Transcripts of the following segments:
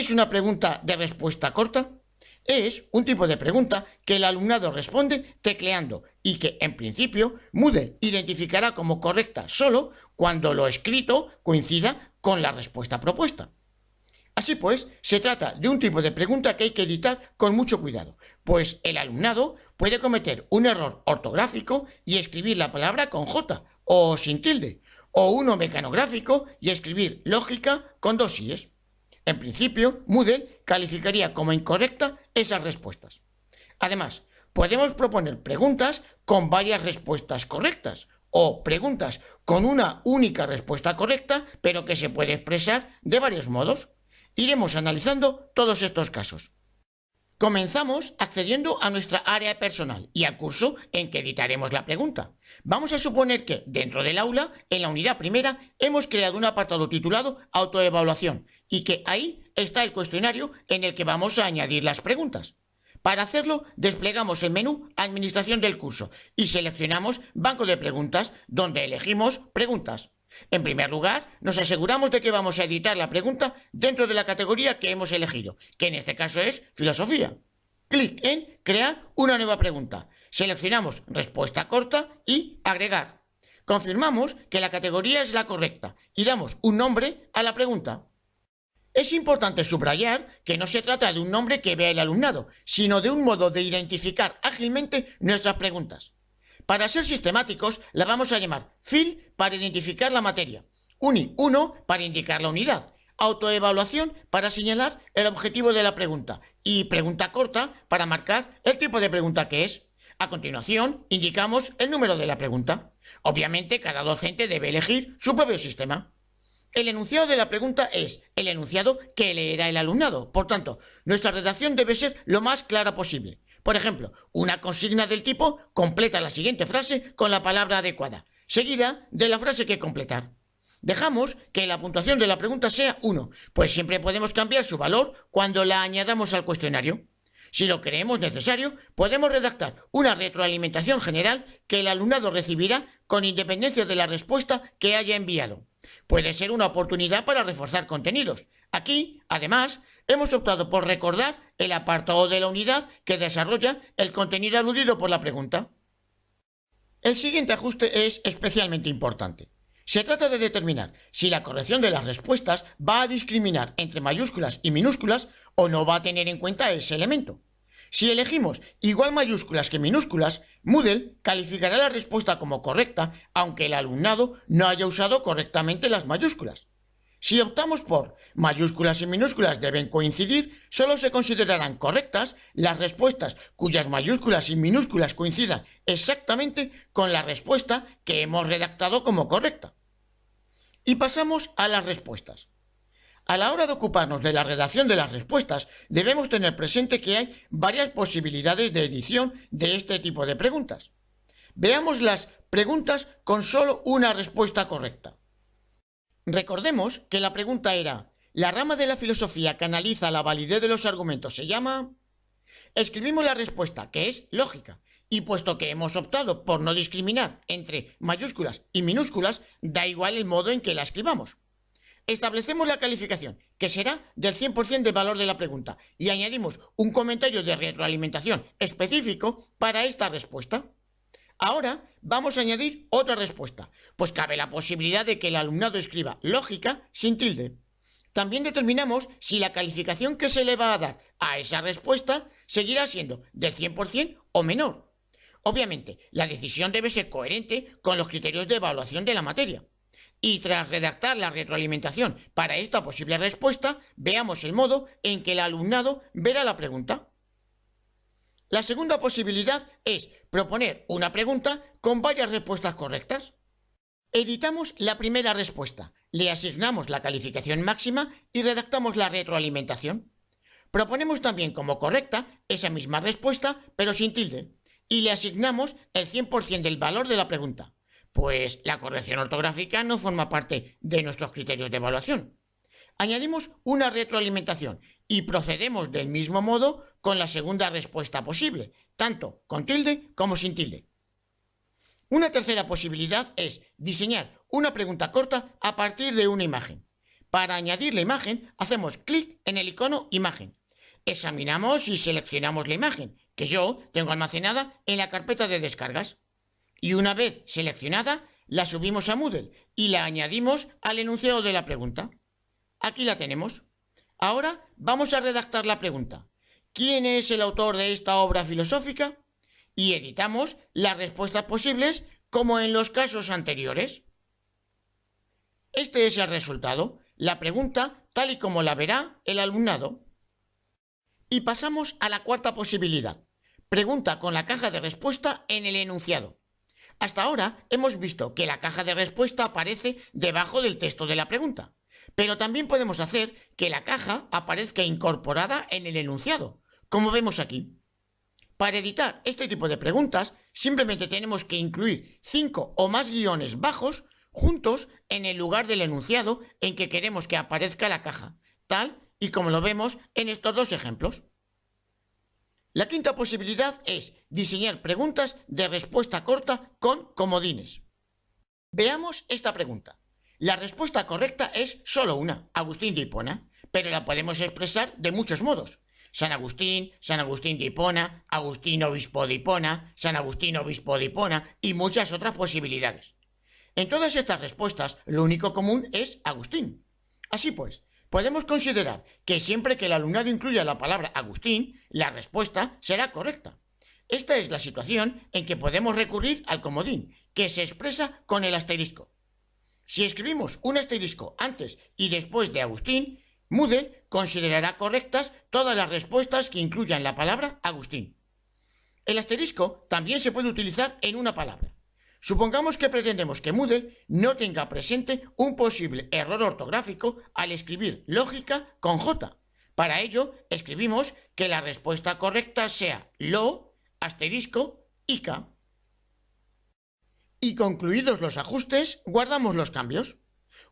es una pregunta de respuesta corta? Es un tipo de pregunta que el alumnado responde tecleando y que, en principio, Moodle identificará como correcta solo cuando lo escrito coincida con la respuesta propuesta. Así pues, se trata de un tipo de pregunta que hay que editar con mucho cuidado, pues el alumnado puede cometer un error ortográfico y escribir la palabra con J o sin tilde, o uno mecanográfico y escribir lógica con dos íes. En principio, Moodle calificaría como incorrecta esas respuestas. Además, podemos proponer preguntas con varias respuestas correctas o preguntas con una única respuesta correcta, pero que se puede expresar de varios modos. Iremos analizando todos estos casos. Comenzamos accediendo a nuestra área personal y al curso en que editaremos la pregunta. Vamos a suponer que, dentro del aula, en la unidad primera, hemos creado un apartado titulado Autoevaluación y que ahí está el cuestionario en el que vamos a añadir las preguntas. Para hacerlo, desplegamos el menú Administración del curso y seleccionamos Banco de preguntas, donde elegimos Preguntas. En primer lugar, nos aseguramos de que vamos a editar la pregunta dentro de la categoría que hemos elegido, que en este caso es Filosofía. Clic en Crear una nueva pregunta. Seleccionamos Respuesta corta y Agregar. Confirmamos que la categoría es la correcta y damos un nombre a la pregunta. Es importante subrayar que no se trata de un nombre que vea el alumnado, sino de un modo de identificar ágilmente nuestras preguntas. Para ser sistemáticos, la vamos a llamar FIL para identificar la materia, UNI 1 para indicar la unidad, autoevaluación para señalar el objetivo de la pregunta y pregunta corta para marcar el tipo de pregunta que es. A continuación, indicamos el número de la pregunta. Obviamente, cada docente debe elegir su propio sistema. El enunciado de la pregunta es el enunciado que leerá el alumnado. Por tanto, nuestra redacción debe ser lo más clara posible. Por ejemplo, una consigna del tipo completa la siguiente frase con la palabra adecuada, seguida de la frase que completar. Dejamos que la puntuación de la pregunta sea 1, pues siempre podemos cambiar su valor cuando la añadamos al cuestionario. Si lo creemos necesario, podemos redactar una retroalimentación general que el alumnado recibirá con independencia de la respuesta que haya enviado. Puede ser una oportunidad para reforzar contenidos. Aquí, además, hemos optado por recordar el apartado de la unidad que desarrolla el contenido aludido por la pregunta. El siguiente ajuste es especialmente importante. Se trata de determinar si la corrección de las respuestas va a discriminar entre mayúsculas y minúsculas o no va a tener en cuenta ese elemento. Si elegimos igual mayúsculas que minúsculas, Moodle calificará la respuesta como correcta, aunque el alumnado no haya usado correctamente las mayúsculas. Si optamos por mayúsculas y minúsculas deben coincidir, solo se considerarán correctas las respuestas cuyas mayúsculas y minúsculas coincidan exactamente con la respuesta que hemos redactado como correcta. Y pasamos a las respuestas. A la hora de ocuparnos de la redacción de las respuestas, debemos tener presente que hay varias posibilidades de edición de este tipo de preguntas. Veamos las preguntas con solo una respuesta correcta. Recordemos que la pregunta era: ¿la rama de la filosofía que analiza la validez de los argumentos se llama? Escribimos la respuesta, que es lógica, y puesto que hemos optado por no discriminar entre mayúsculas y minúsculas, da igual el modo en que la escribamos. Establecemos la calificación, que será del 100% del valor de la pregunta, y añadimos un comentario de retroalimentación específico para esta respuesta. Ahora vamos a añadir otra respuesta, pues cabe la posibilidad de que el alumnado escriba lógica sin tilde. También determinamos si la calificación que se le va a dar a esa respuesta seguirá siendo del 100% o menor. Obviamente, la decisión debe ser coherente con los criterios de evaluación de la materia. Y tras redactar la retroalimentación para esta posible respuesta, veamos el modo en que el alumnado verá la pregunta. La segunda posibilidad es proponer una pregunta con varias respuestas correctas. Editamos la primera respuesta, le asignamos la calificación máxima y redactamos la retroalimentación. Proponemos también como correcta esa misma respuesta, pero sin tilde, y le asignamos el 100% del valor de la pregunta, pues la corrección ortográfica no forma parte de nuestros criterios de evaluación. Añadimos una retroalimentación y procedemos del mismo modo con la segunda respuesta posible, tanto con tilde como sin tilde. Una tercera posibilidad es diseñar una pregunta corta a partir de una imagen. Para añadir la imagen, hacemos clic en el icono imagen. Examinamos y seleccionamos la imagen, que yo tengo almacenada en la carpeta de descargas. Y una vez seleccionada, la subimos a Moodle y la añadimos al enunciado de la pregunta. Aquí la tenemos. Ahora vamos a redactar la pregunta. ¿Quién es el autor de esta obra filosófica? Y editamos las respuestas posibles como en los casos anteriores. Este es el resultado, la pregunta tal y como la verá el alumnado. Y pasamos a la cuarta posibilidad. Pregunta con la caja de respuesta en el enunciado. Hasta ahora hemos visto que la caja de respuesta aparece debajo del texto de la pregunta, pero también podemos hacer que la caja aparezca incorporada en el enunciado, como vemos aquí. Para editar este tipo de preguntas, simplemente tenemos que incluir 5 o más guiones bajos juntos en el lugar del enunciado en que queremos que aparezca la caja, tal y como lo vemos en estos dos ejemplos. La quinta posibilidad es diseñar preguntas de respuesta corta con comodines. Veamos esta pregunta. La respuesta correcta es solo una, Agustín de Hipona, pero la podemos expresar de muchos modos. San Agustín de Hipona, Agustín obispo de Hipona, San Agustín obispo de Hipona y muchas otras posibilidades. En todas estas respuestas, lo único común es Agustín. Así pues, podemos considerar que siempre que el alumnado incluya la palabra Agustín, la respuesta será correcta. Esta es la situación en que podemos recurrir al comodín, que se expresa con el asterisco. Si escribimos un asterisco antes y después de Agustín, Moodle considerará correctas todas las respuestas que incluyan la palabra Agustín. El asterisco también se puede utilizar en una palabra. Supongamos que pretendemos que Moodle no tenga presente un posible error ortográfico al escribir lógica con J. Para ello, escribimos que la respuesta correcta sea lo, asterisco, ica. Y concluidos los ajustes, guardamos los cambios.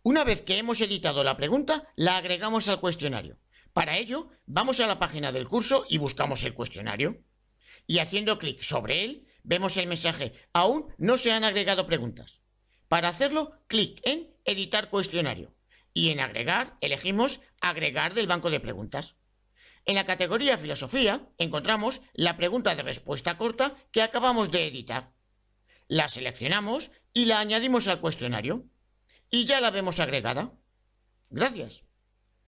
Una vez que hemos editado la pregunta, la agregamos al cuestionario. Para ello, vamos a la página del curso y buscamos el cuestionario. Y haciendo clic sobre él, vemos el mensaje «Aún no se han agregado preguntas». Para hacerlo, clic en «Editar cuestionario» y en «Agregar» elegimos «Agregar del banco de preguntas». En la categoría Filosofía encontramos la pregunta de respuesta corta que acabamos de editar. La seleccionamos y la añadimos al cuestionario. Y ya la vemos agregada. Gracias.